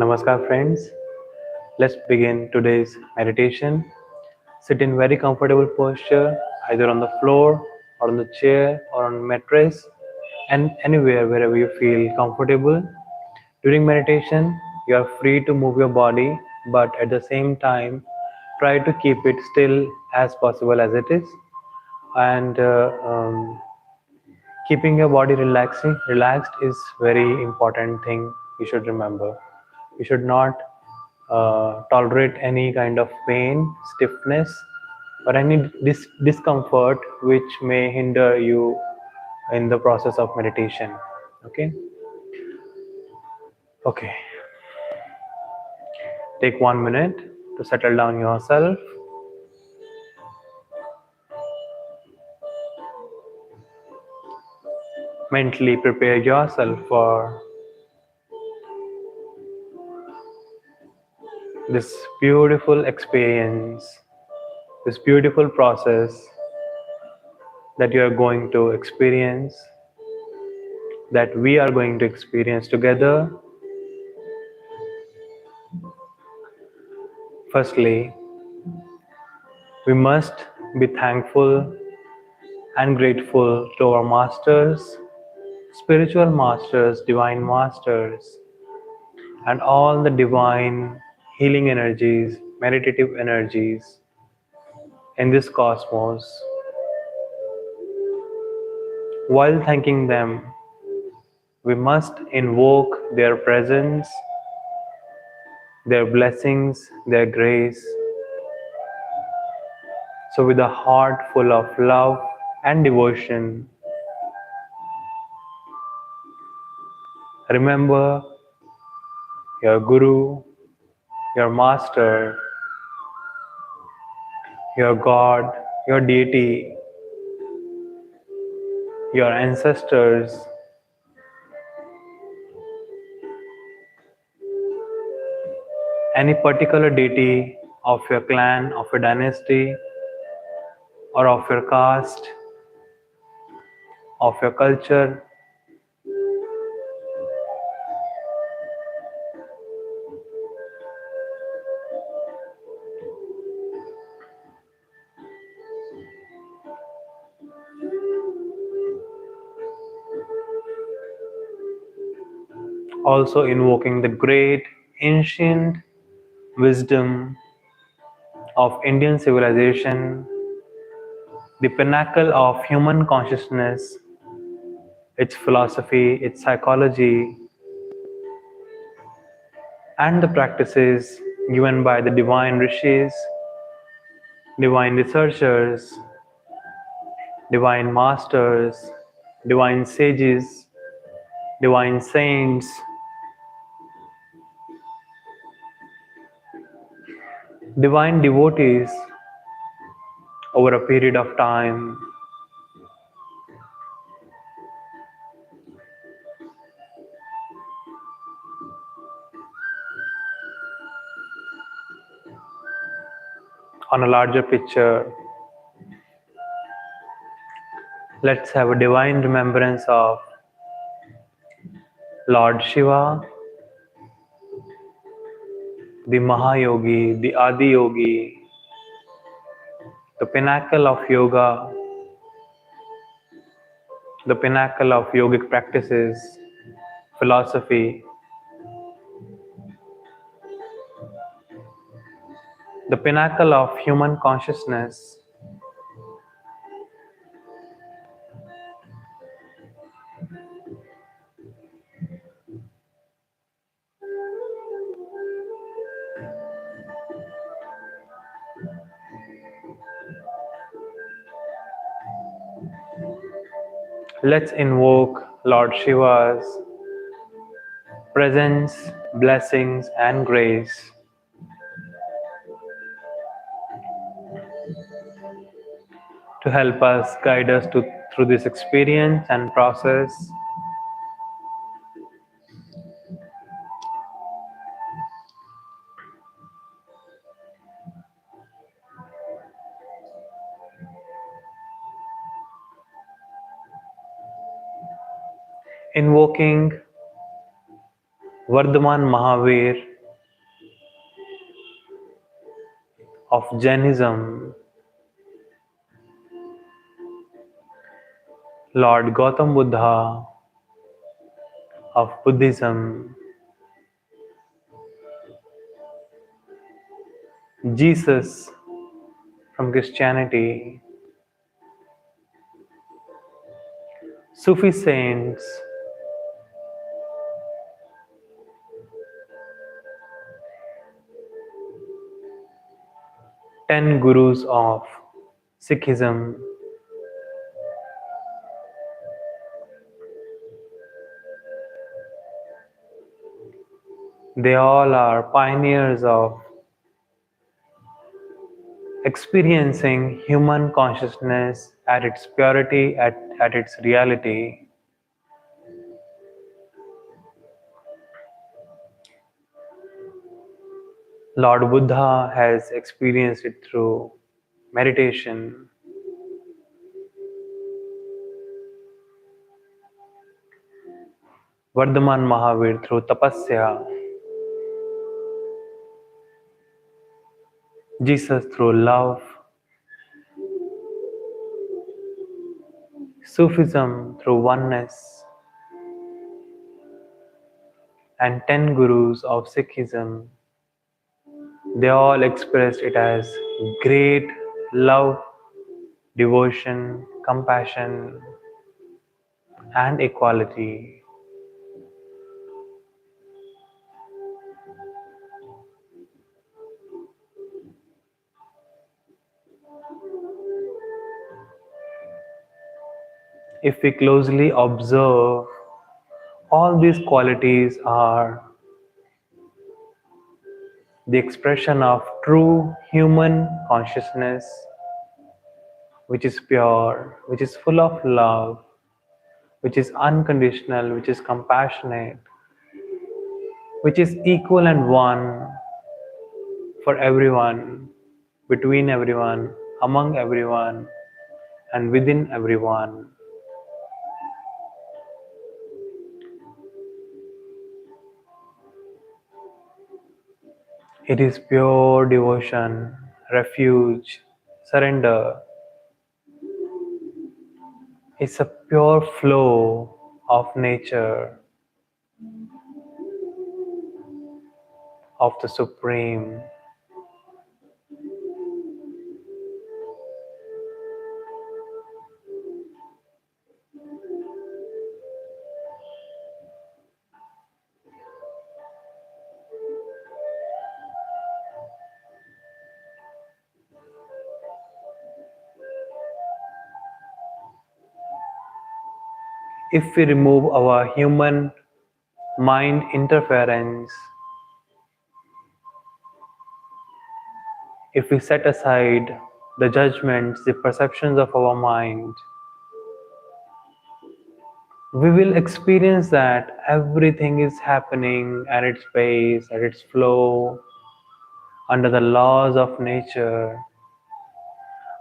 Namaskar friends, let's begin today's meditation. Sit in very comfortable posture, either on the floor or on the chair or on mattress and anywhere wherever you feel comfortable. During meditation, you are free to move your body, but at the same time, try to keep it still as possible as it is. And keeping your body relaxed is very important thing you should remember. You should not tolerate any kind of pain, stiffness, or any discomfort which may hinder you in the process of meditation. Okay. Okay. Take 1 minute to settle down yourself. Mentally prepare yourself for this beautiful experience, this beautiful process that you are going to experience, that we are going to experience together. Firstly, we must be thankful and grateful to our masters, spiritual masters, divine masters, and all the divine healing energies, meditative energies in this cosmos. While thanking them, we must invoke their presence, their blessings, their grace. So with a heart full of love and devotion, remember your Guru, your Master, your God, your deity, your ancestors, any particular deity of your clan, of your dynasty, or of your caste, of your culture. Also invoking the great ancient wisdom of Indian civilization, the pinnacle of human consciousness, its philosophy, its psychology, and the practices given by the divine rishis, divine researchers, divine masters, divine sages, divine saints, divine devotees over a period of time. On a larger picture, let's have a divine remembrance of Lord Shiva, the Mahayogi, the Adi Yogi, the pinnacle of yoga, the pinnacle of yogic practices, philosophy, the pinnacle of human consciousness. Let's invoke Lord Shiva's presence, blessings, and grace to help us, guide us through this experience and process. Invoking Vardhaman Mahavir, of Jainism, Lord Gautam Buddha of Buddhism, Jesus from Christianity, Sufi saints, ten gurus of Sikhism, they all are pioneers of experiencing human consciousness at its purity, at its reality. Lord Buddha has experienced it through meditation. Vardhaman Mahavir through tapasya. Jesus through love. Sufism through oneness. And 10 gurus of Sikhism, they all expressed it as great love, devotion, compassion, and equality. If we closely observe, all these qualities are the expression of true human consciousness, which is pure, which is full of love, which is unconditional, which is compassionate, which is equal and one for everyone, between everyone, among everyone, and within everyone. It is pure devotion, refuge, surrender. It's a pure flow of nature, of the Supreme. If we remove our human mind interference, if we set aside the judgments, the perceptions of our mind, we will experience that everything is happening at its pace, at its flow, under the laws of nature,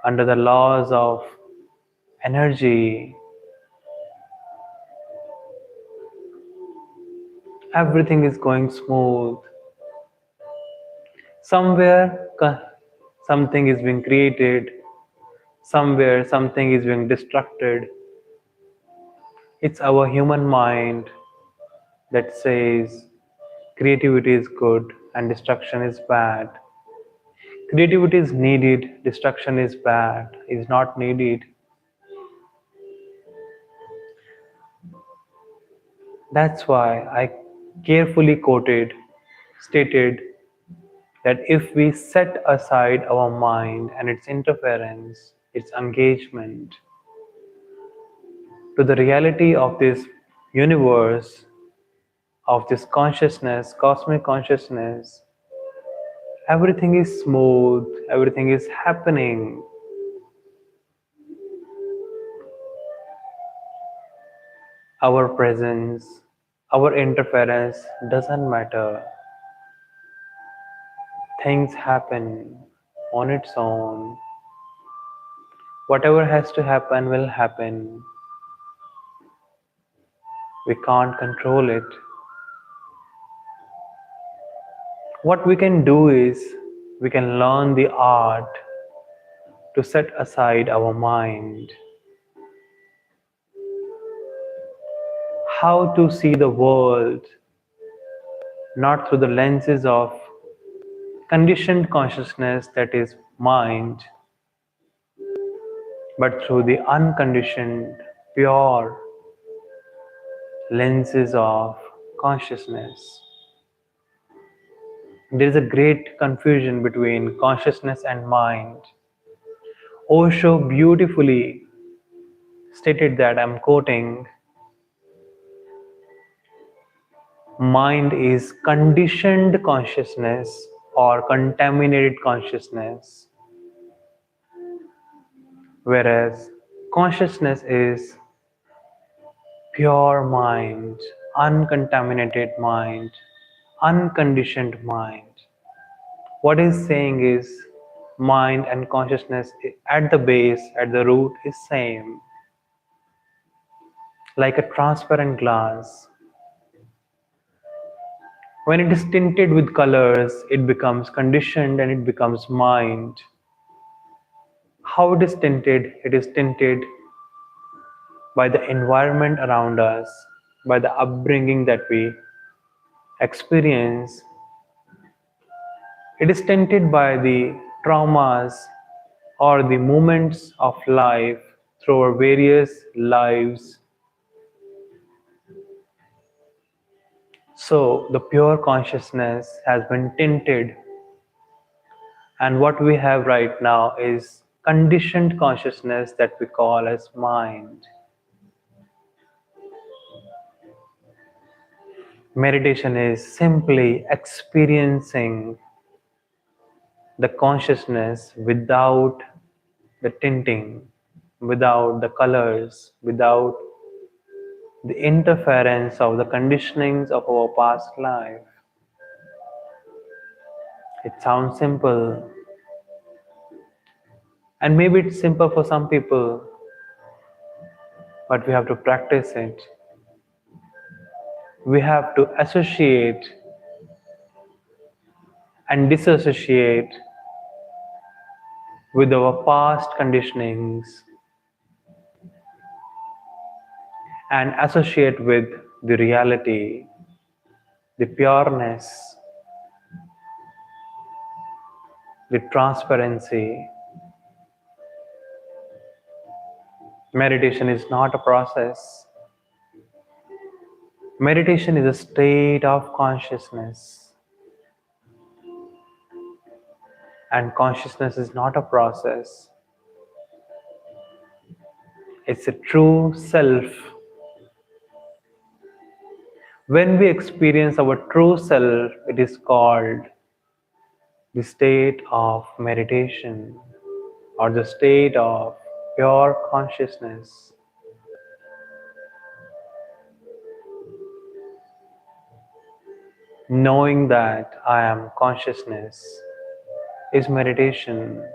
under the laws of energy. Everything is going smooth. Somewhere something is being created, somewhere something is being destructed. It's our human mind that says creativity is good and destruction is bad. Creativity is needed, destruction is bad, is not needed. That's why I carefully stated that if we set aside our mind and its interference, its engagement to the reality of this universe, of this consciousness, cosmic consciousness, everything is smooth, everything is happening. Our presence, our interference doesn't matter. Things happen on its own. Whatever has to happen will happen. We can't control it. What we can do is we can learn the art to set aside our mind, how to see the world not through the lenses of conditioned consciousness, that is mind, but through the unconditioned, pure lenses of consciousness. There is a great confusion between consciousness and mind. Osho beautifully stated that, I'm quoting, mind is conditioned consciousness or contaminated consciousness, whereas consciousness is pure mind, uncontaminated mind, unconditioned mind. What he's saying is mind and consciousness at the base, at the root is same. Like a transparent glass. When it is tinted with colors, it becomes conditioned and it becomes mind. How it is tinted? It is tinted by the environment around us, by the upbringing that we experience. It is tinted by the traumas or the moments of life through our various lives. So the pure consciousness has been tinted, and what we have right now is conditioned consciousness that we call as mind. Meditation is simply experiencing the consciousness without the tinting, without the colors, without the interference of the conditionings of our past life. It sounds simple, and maybe it's simple for some people, but we have to practice it. We have to associate and disassociate with our past conditionings and associate with the reality, the pureness, the transparency. Meditation is not a process. Meditation is a state of consciousness. And consciousness is not a process. It's a true self. When we experience our true self, it is called the state of meditation or the state of pure consciousness. Knowing that I am consciousness is meditation.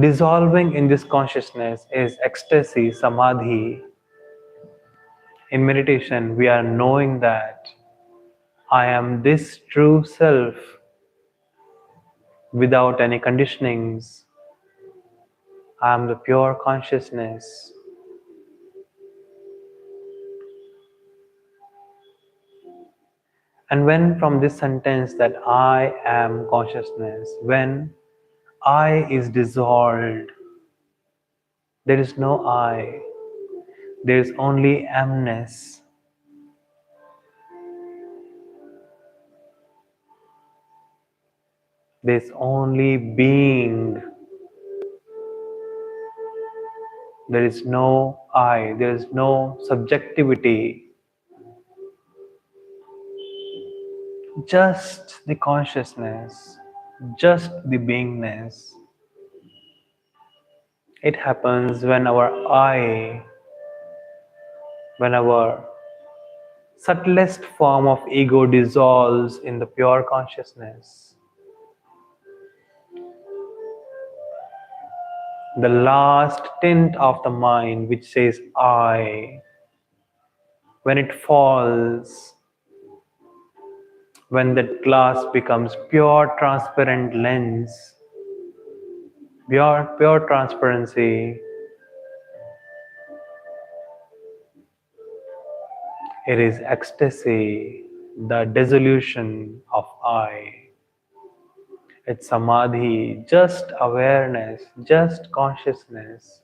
Dissolving in this consciousness is ecstasy, samadhi. In meditation, we are knowing that I am this true self without any conditionings. I am the pure consciousness. And when from this sentence that I am consciousness, when I is dissolved, there is no I, there is only amness. There is only being. There is no I, there is no subjectivity. Just the consciousness, just the beingness. It happens when our I, when our subtlest form of ego dissolves in the pure consciousness. The last tint of the mind which says I, when it falls, When that glass becomes pure transparent lens, pure transparency, it is ecstasy, the dissolution of I. It's samadhi, just awareness, just consciousness.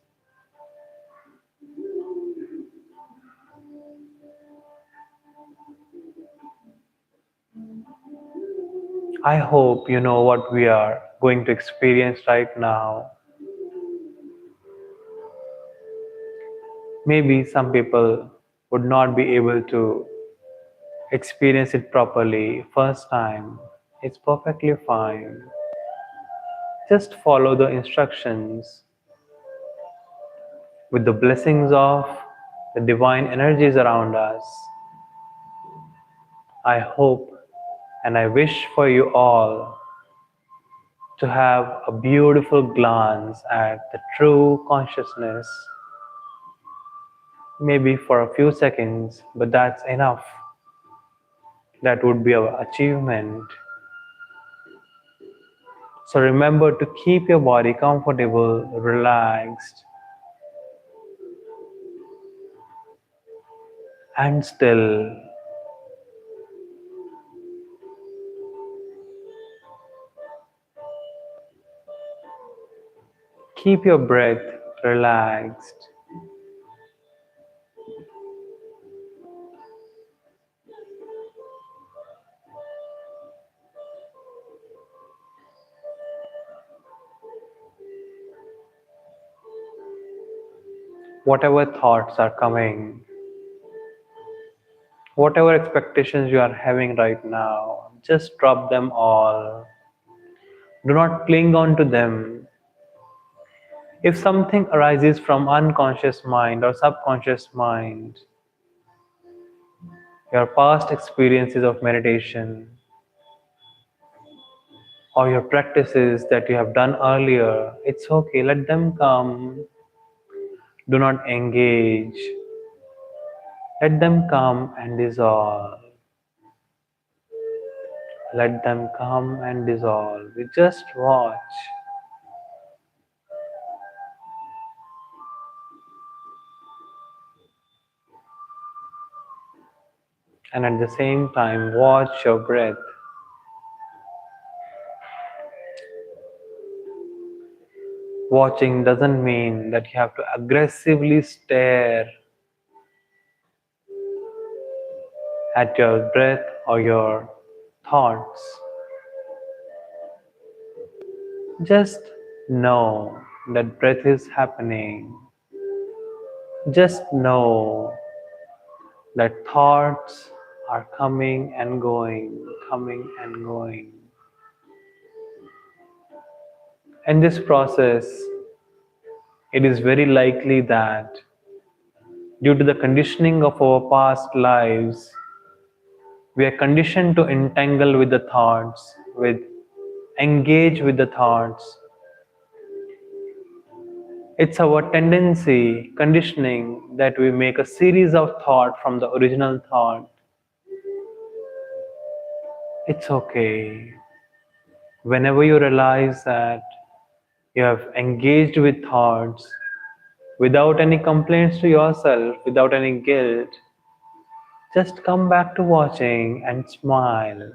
I hope you know what we are going to experience right now. Maybe some people would not be able to experience it properly first time. It's perfectly fine. Just follow the instructions with the blessings of the divine energies around us. I hope and I wish for you all to have a beautiful glance at the true consciousness, maybe for a few seconds, but that's enough. That would be our achievement. So remember to keep your body comfortable, relaxed, and still. Keep your breath relaxed. Whatever thoughts are coming, whatever expectations you are having right now, just drop them all. Do not cling on to them. If something arises from unconscious mind or subconscious mind, your past experiences of meditation or your practices that you have done earlier, it's okay, let them come. Do not engage. Let them come and dissolve. Let them come and dissolve. We just watch. And at the same time, watch your breath. Watching doesn't mean that you have to aggressively stare at your breath or your thoughts. Just know that breath is happening. Just know that thoughts are coming and going, coming and going. In this process, it is very likely that due to the conditioning of our past lives, we are conditioned to entangle with the thoughts, engage with the thoughts. It's our tendency, conditioning, that we make a series of thoughts from the original thought. It's okay. Whenever you realize that you have engaged with thoughts without any complaints to yourself, without any guilt, just come back to watching and smile.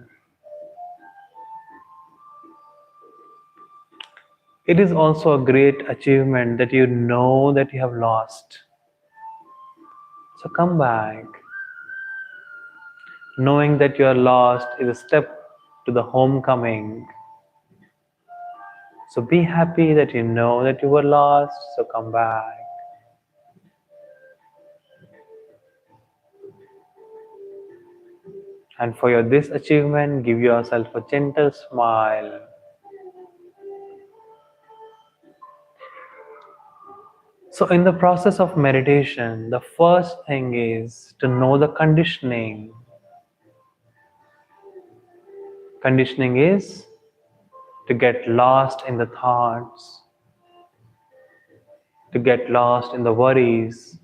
It is also a great achievement that you know that you have lost. So come back. Knowing that you are lost is a step to the homecoming. So be happy that you know that you were lost, so come back. And for this achievement, give yourself a gentle smile. So in the process of meditation, the first thing is to know the conditioning. Conditioning is to get lost in the thoughts, to get lost in the worries,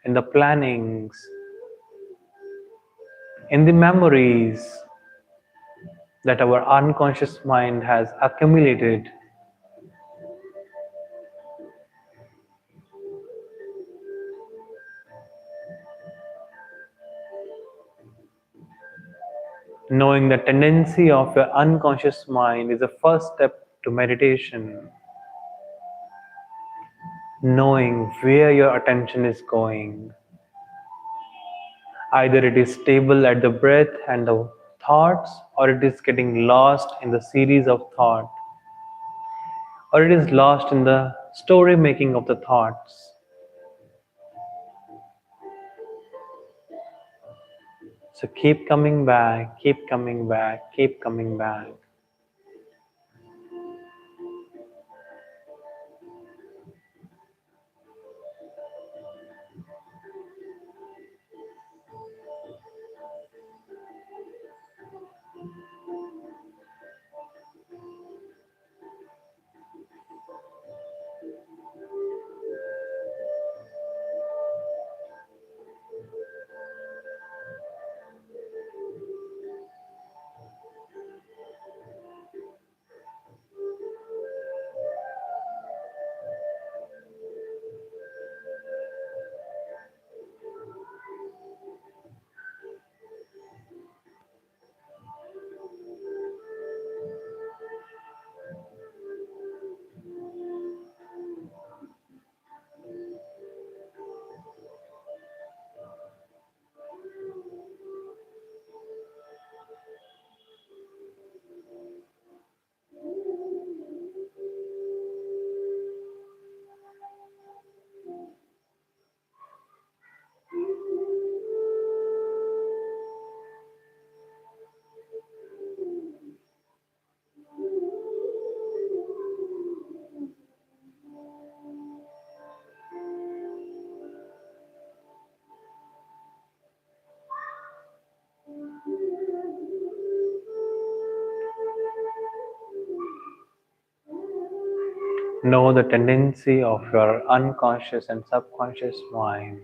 in the plannings, in the memories. that our unconscious mind has accumulated. Knowing the tendency of your unconscious mind is the first step to meditation. Knowing where your attention is going. Either it is stable at the breath and the thoughts, or it is getting lost in the series of thought, or it is lost in the story making of the thoughts. So keep coming back, keep coming back, keep coming back. Know the tendency of your unconscious and subconscious mind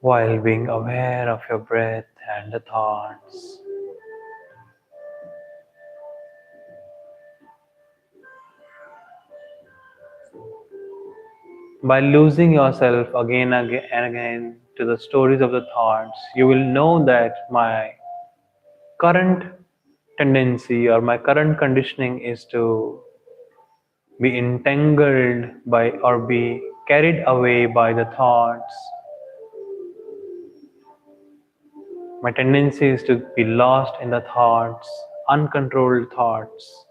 while being aware of your breath and the thoughts. By losing yourself again and again to the stories of the thoughts, you will know that my current tendency or my current conditioning is to be entangled by or be carried away by the thoughts. My tendency is to be lost in the thoughts, uncontrolled thoughts.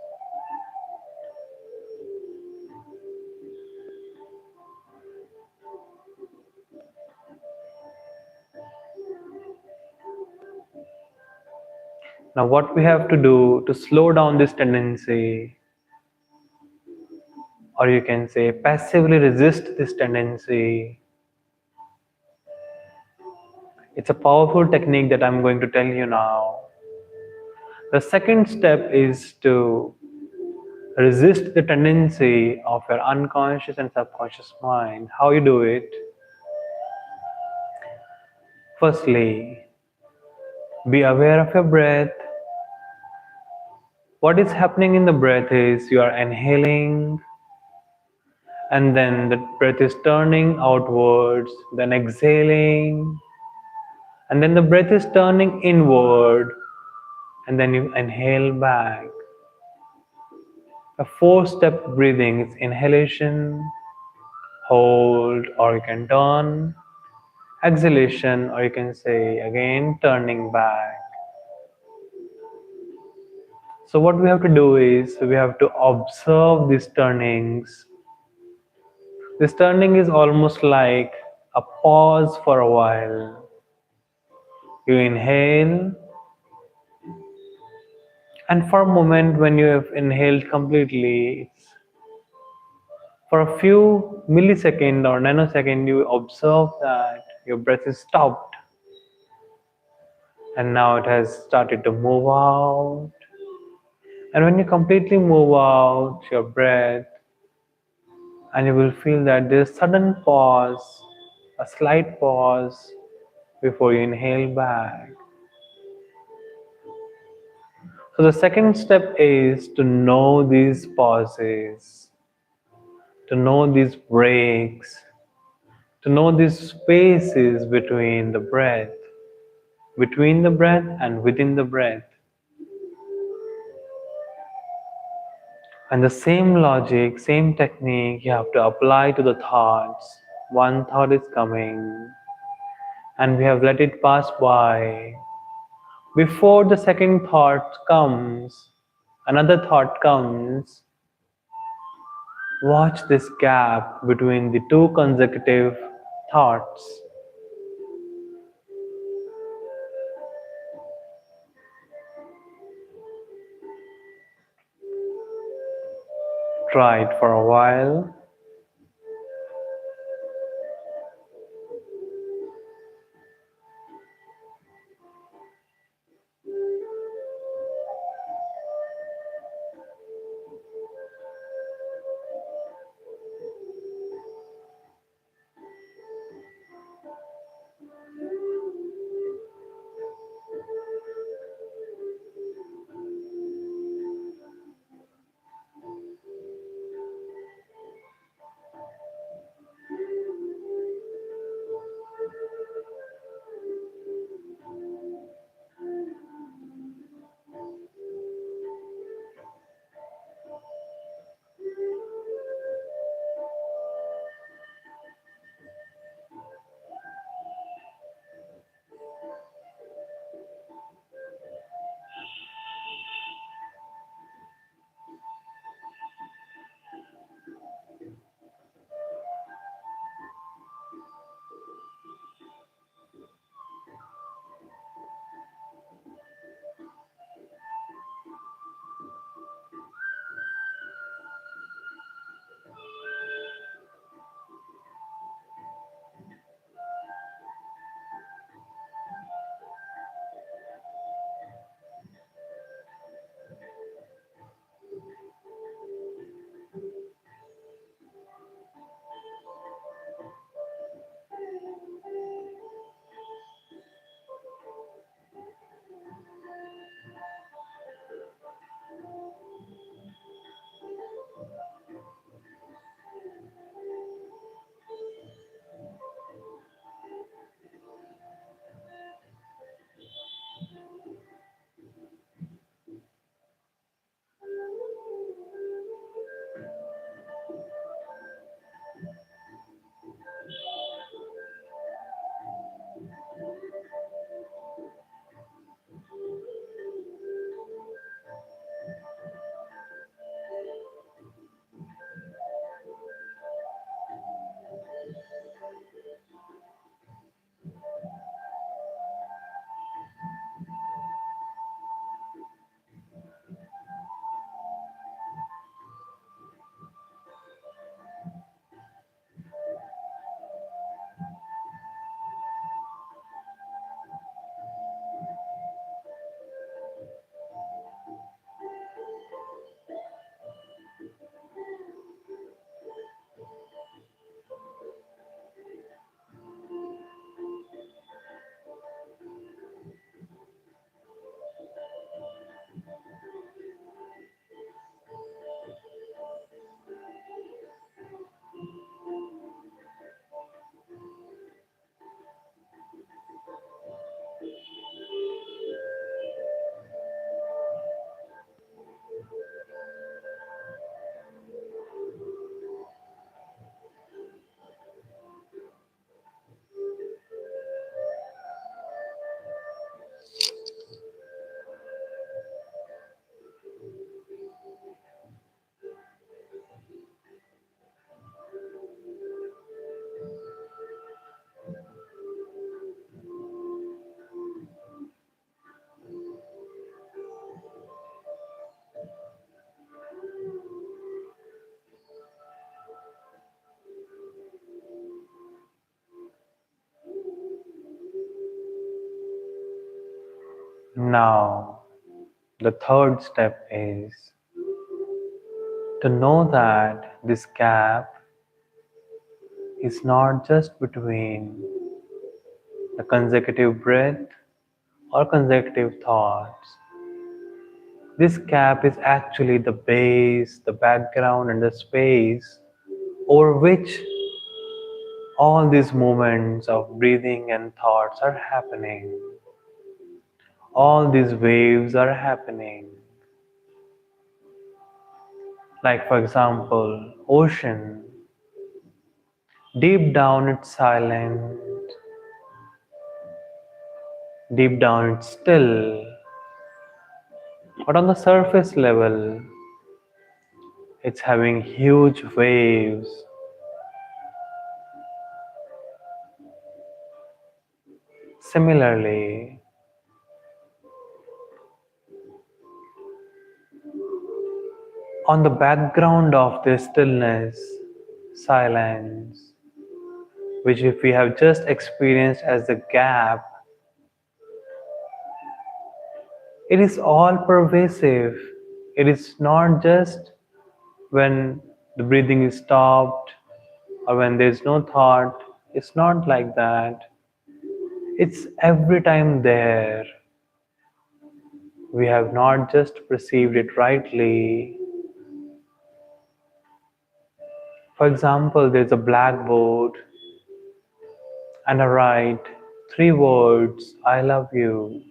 Now, what we have to do to slow down this tendency, or you can say passively resist this tendency, it's a powerful technique that I'm going to tell you now. The second step is to resist the tendency of your unconscious and subconscious mind. How you do it? Firstly, be aware of your breath. What is happening in the breath is you are inhaling, and then the breath is turning outwards, then exhaling, and then the breath is turning inward, and then you inhale back. A four-step breathing is inhalation, hold, or you can turn, exhalation, or you can say again turning back. So what we have to do is we have to observe these turnings. This turning is almost like a pause for a while. You inhale, and for a moment when you have inhaled completely, for a few milliseconds or nanosecond, you observe that your breath is stopped, and now it has started to move out. And when you completely move out your breath, and you will feel that there is sudden pause, a slight pause, before you inhale back. So the second step is to know these pauses, to know these breaks, to know these spaces between the breath and within the breath. And the same logic, same technique you have to apply to the thoughts. One thought is coming, and we have let it pass by. Before the second thought comes, another thought comes. Watch this gap between the two consecutive thoughts. Try it for a while. Now, the third step is to know that this gap is not just between the consecutive breath or consecutive thoughts. This cap is actually the base, the background, and the space over which all these moments of breathing and thoughts are happening. All these waves are happening. Like, for example, ocean. Deep down it's silent, deep down it's still, but on the surface level, it's having huge waves. Similarly, on the background of this stillness, silence, which if we have just experienced as the gap, it is all pervasive. It is not just when the breathing is stopped or when there is no thought. It's not like that. It's every time there. We have not just perceived it rightly. For example, there's a blackboard and I write 3 words, I love you.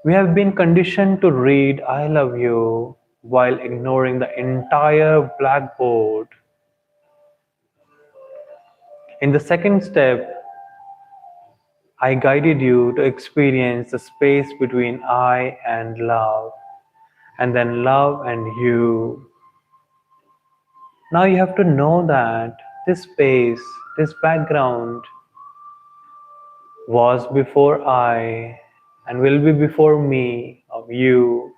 We have been conditioned to read I love you while ignoring the entire blackboard. In the second step, I guided you to experience the space between I and love, and then love and you. Now you have to know that this space, this background was before I and will be before me of you.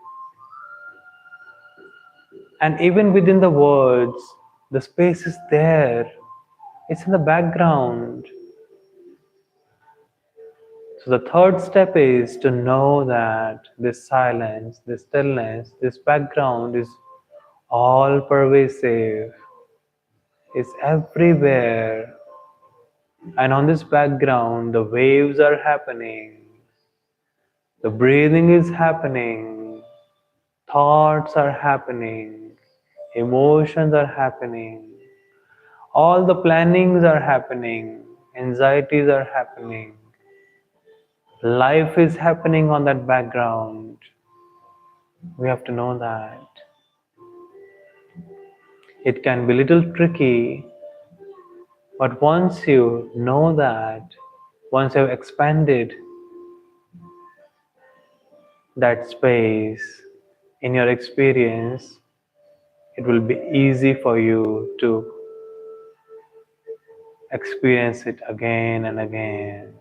And even within the words, the space is there. It's in the background. So the third step is to know that this silence, this stillness, this background is all pervasive, is everywhere. And on this background, the waves are happening, the breathing is happening, thoughts are happening, emotions are happening, all the plannings are happening, anxieties are happening. Life is happening on that background. We have to know that. It can be a little tricky, but once you know that, once you've expanded that space in your experience, it will be easy for you to experience it again and again.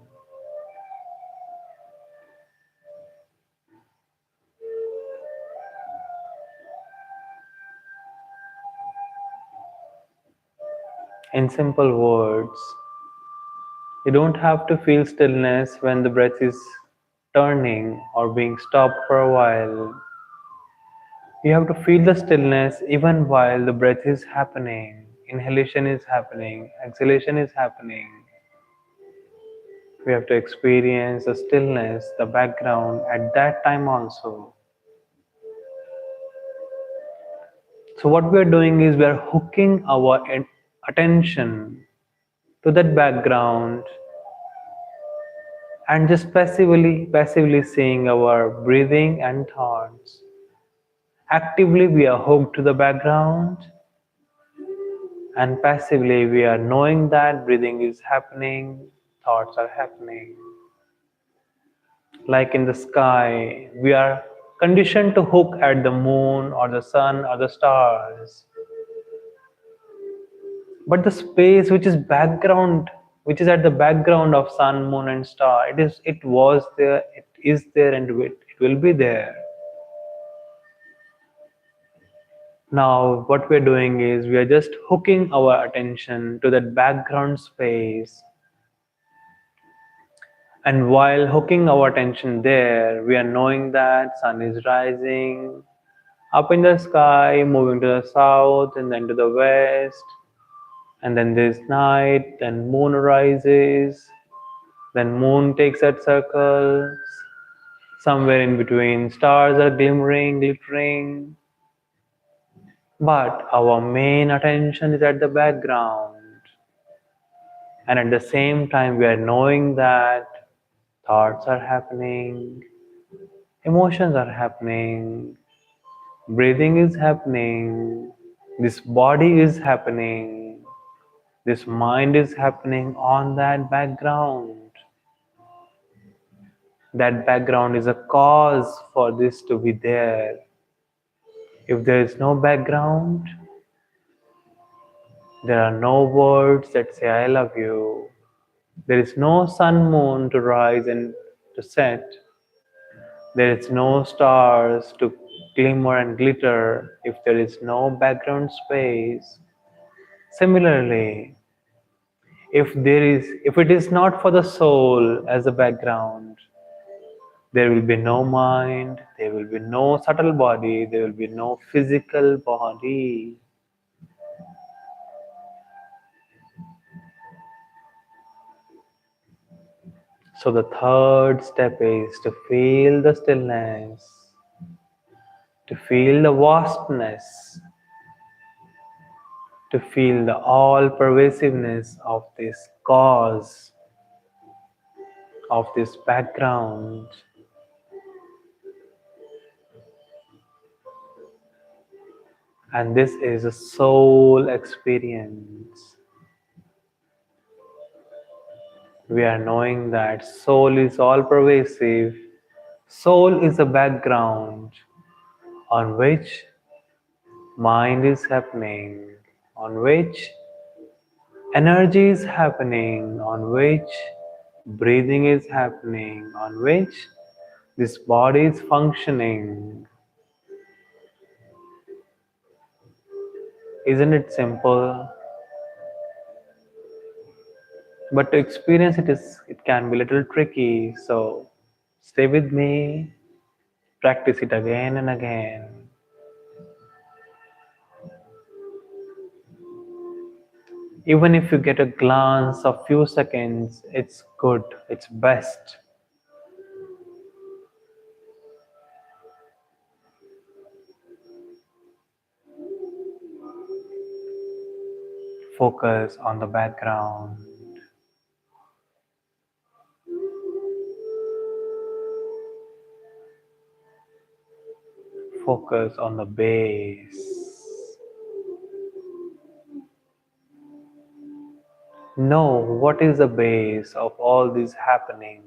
In simple words, you don't have to feel stillness when the breath is turning or being stopped for a while. You have to feel the stillness even while the breath is happening. Inhalation is happening, exhalation is happening. We have to experience the stillness, the background at that time also. So what we are doing is we are hooking our attention to that background and just passively seeing our breathing and thoughts. Actively we are hooked to the background, and passively we are knowing that breathing is happening, thoughts are happening. Like in the sky, we are conditioned to hook at the moon or the sun or the stars. But the space which is background, which is at the background of sun, moon and star, it was there, it is there, and it will be there. Now what we're doing is we are just hooking our attention to that background space. And while hooking our attention there, we are knowing that sun is rising up in the sky, moving to the south and then to the west. And then there's night, then moon rises. Then moon takes that circles. Somewhere in between, stars are glimmering, glittering. But our main attention is at the background. And at the same time, we are knowing that thoughts are happening, emotions are happening, breathing is happening, this body is happening, this mind is happening on that background. That background is a cause for this to be there. If there is no background, there are no words that say I love you. There is no sun, moon to rise and to set. There is no stars to glimmer and glitter if there is no background space. Similarly, if it is not for the soul as a background, there will be no mind, there will be no subtle body, there will be no physical body. So the third step is to feel the stillness, to feel the vastness, to feel the all-pervasiveness of this cause, of this background. And this is a soul experience. We are knowing that soul is all-pervasive. Soul is a background on which mind is happening, on which energy is happening, on which breathing is happening, on which this body is functioning. Isn't it simple? But to experience it can be a little tricky. So stay with me, practice it again and again. Even if you get a glance of few seconds, it's good, it's best. Focus on the background. Focus on the base. Know what is the base of all these happenings.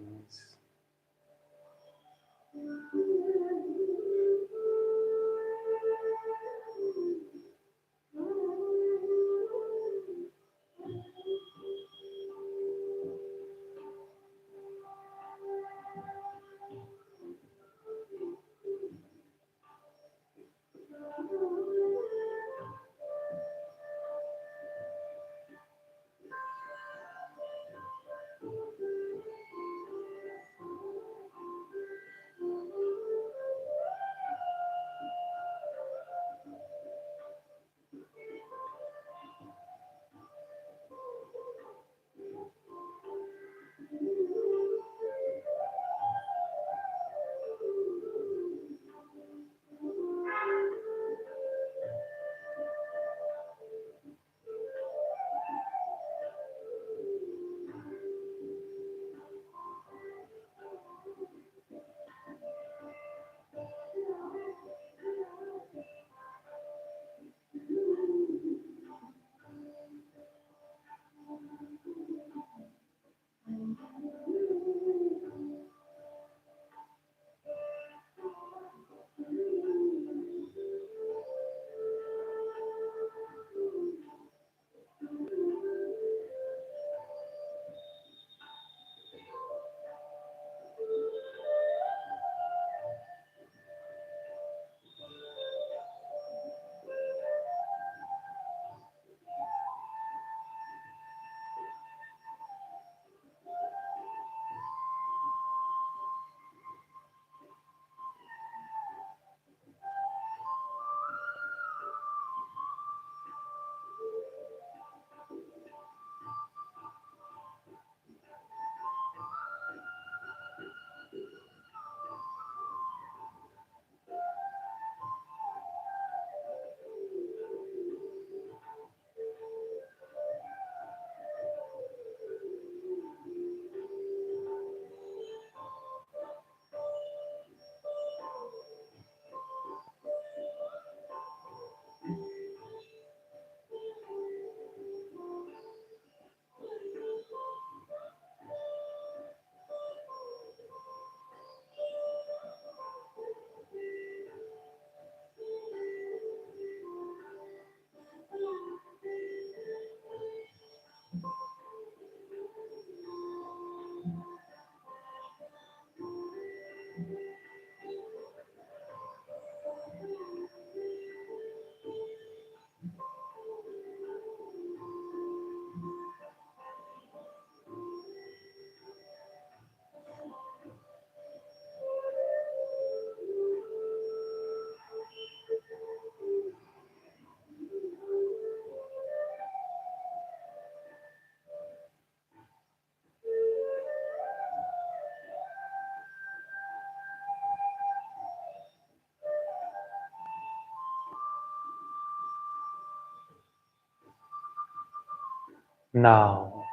Now,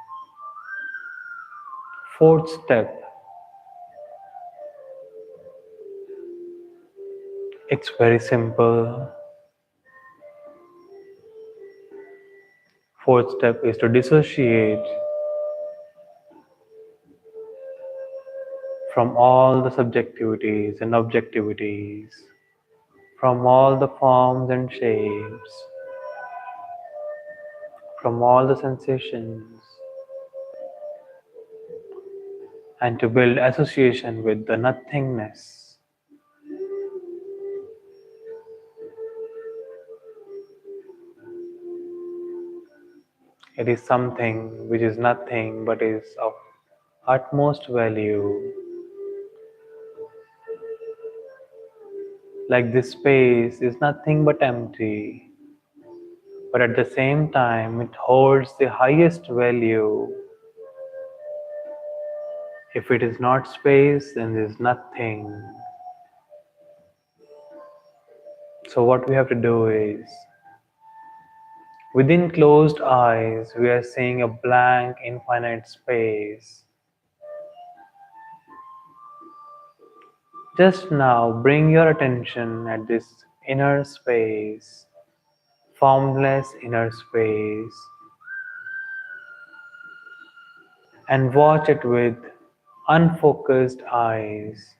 fourth step, it's very simple. Fourth step is to dissociate from all the subjectivities and objectivities, from all the forms and shapes, from all the sensations, and to build association with the nothingness. It is something which is nothing but is of utmost value. Like this space is nothing but empty, but at the same time it holds the highest value. If it is not space, then there is nothing. So what we have to do is, within closed eyes, we are seeing a blank, infinite space. Just now, bring your attention at this inner space, formless inner space, and watch it with unfocused eyes,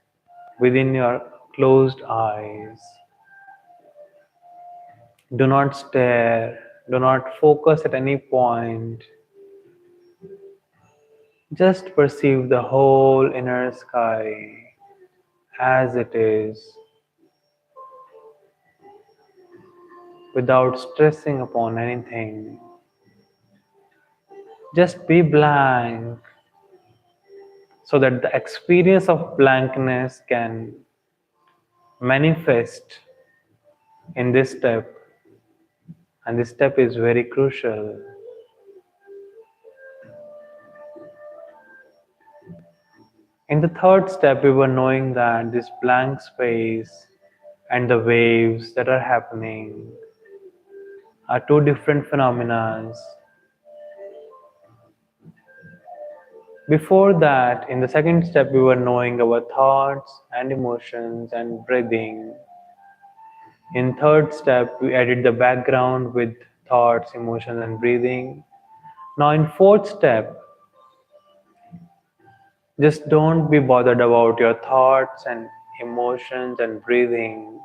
within your closed eyes. Do not stare, do not focus at any point. Just perceive the whole inner sky as it is, without stressing upon anything. Just be blank so that the experience of blankness can manifest in this step. And this step is very crucial. In the third step, we were knowing that this blank space and the waves that are happening are two different phenomena. Before that, in the second step, we were knowing our thoughts and emotions and breathing. In third step, we added the background with thoughts, emotions, and breathing. Now in fourth step, just don't be bothered about your thoughts and emotions and breathing.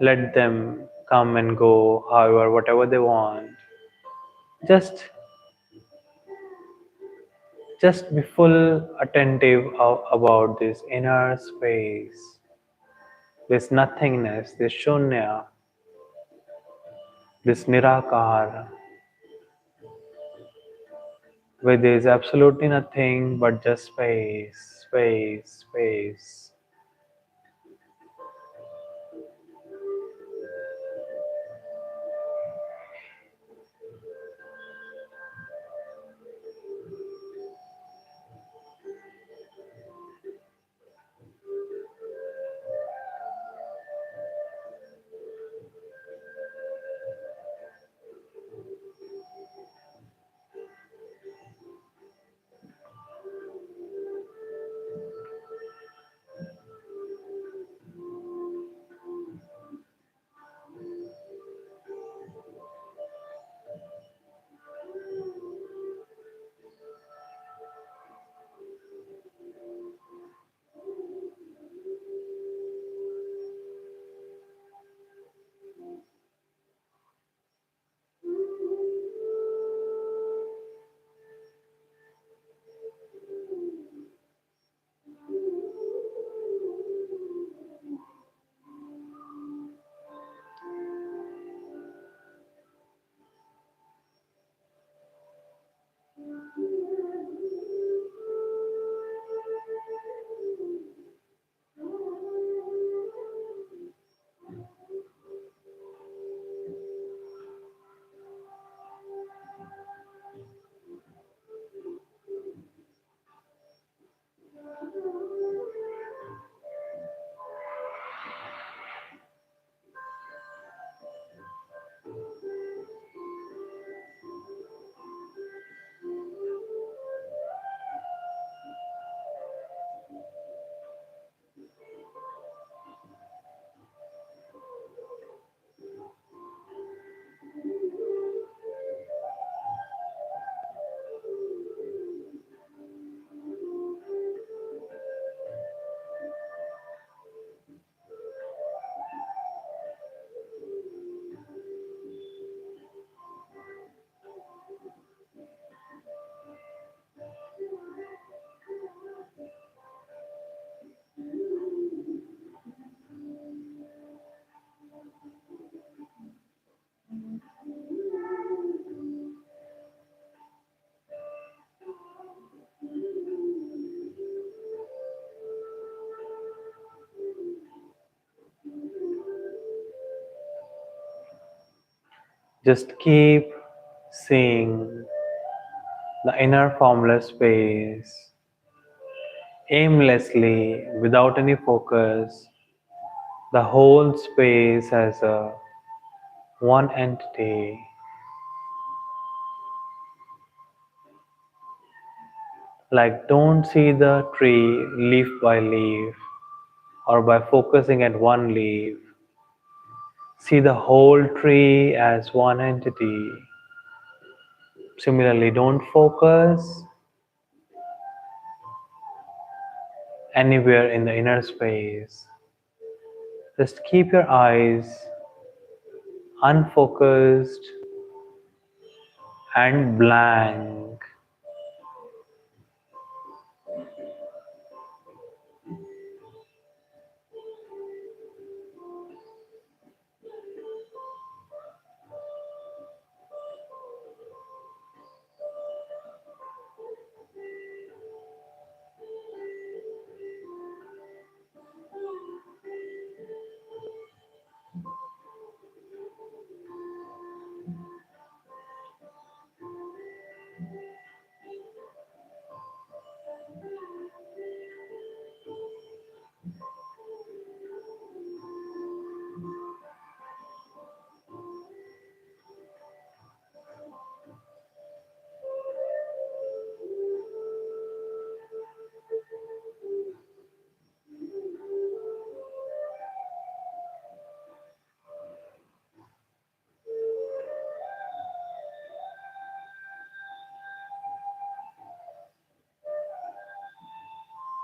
Let them come and go, however, whatever they want. Just Just be full attentive about this inner space, this nothingness, this shunya, this nirakar, where there is absolutely nothing but just space, space, space. Just keep seeing the inner formless space aimlessly without any focus, the whole space as a one entity. Like don't see the tree leaf by leaf or by focusing at one leaf. See the whole tree as one entity. Similarly, don't focus anywhere in the inner space. Just keep your eyes unfocused and blank.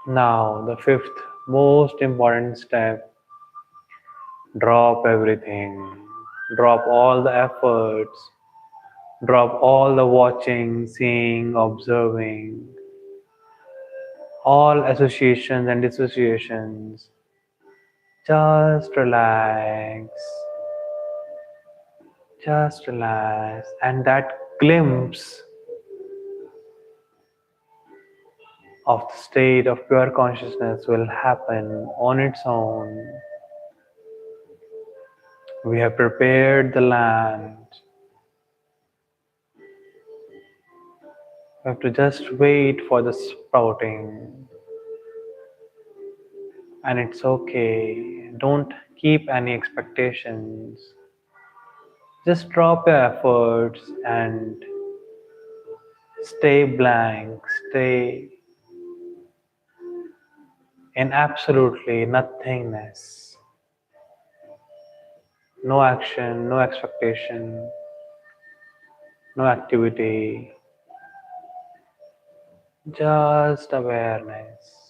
Now, the fifth most important step, drop everything. Drop all the efforts. Drop all the watching, seeing, observing, all associations and dissociations. Just relax. Just relax. And that glimpse of the state of pure consciousness will happen on its own. We have prepared the land. We have to just wait for the sprouting. And it's okay. Don't keep any expectations. Just drop your efforts and stay blank. Stay in absolutely nothingness. No action, no expectation, no activity. Just awareness.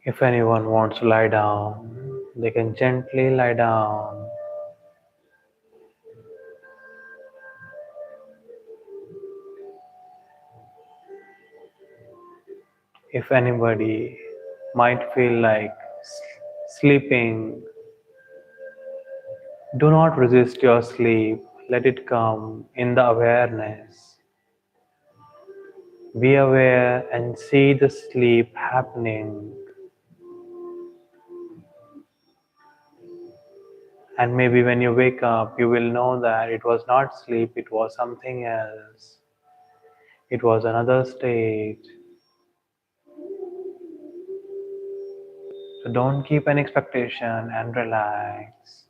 If anyone wants to lie down, they can gently lie down. If anybody might feel like sleeping, do not resist your sleep. Let it come in the awareness. Be aware and see the sleep happening. And maybe when you wake up, you will know that it was not sleep, it was something else. It was another state. So don't keep an expectation and relax.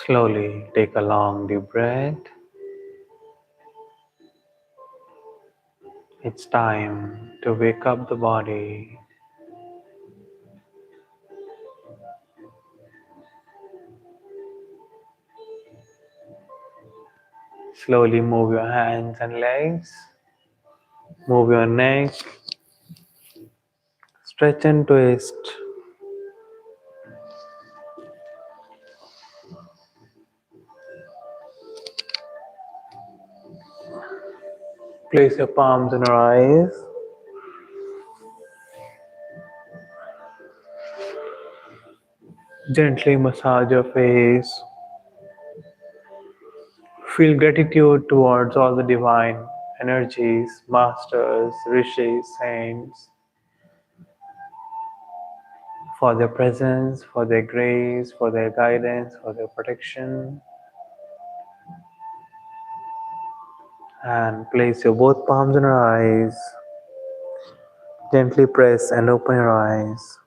Slowly take a long deep breath. It's time to wake up the body. Slowly move your hands and legs. Move your neck. Stretch and twist. Place your palms on your eyes. Gently massage your face. Feel gratitude towards all the divine energies, masters, rishis, saints, for their presence, for their grace, for their guidance, for their protection. And place your both palms on your eyes. Gently press and open your eyes.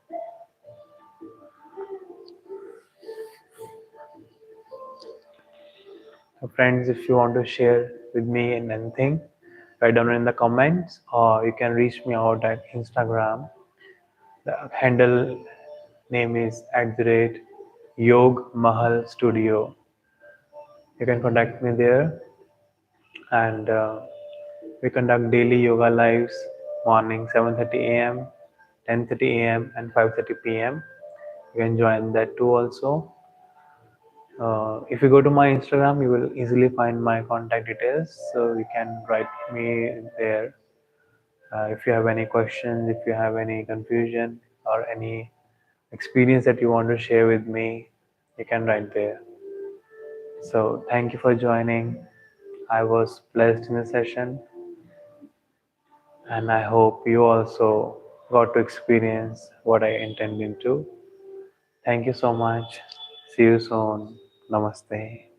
So friends, if you want to share with me in anything, write down in the comments, or you can reach me out at Instagram. The handle name is @Yog Mahal Studio. You can contact me there, and we conduct daily yoga lives morning 7:30 a.m., 10:30 a.m. and 5:30 p.m. You can join that too also. If you go to my Instagram, you will easily find my contact details, so you can write me there. If you have any questions, if you have any confusion or any experience that you want to share with me, you can write there. So thank you for joining. I was blessed in the session, and I hope you also got to experience what I intended to. Thank you so much. See you soon. Namaste.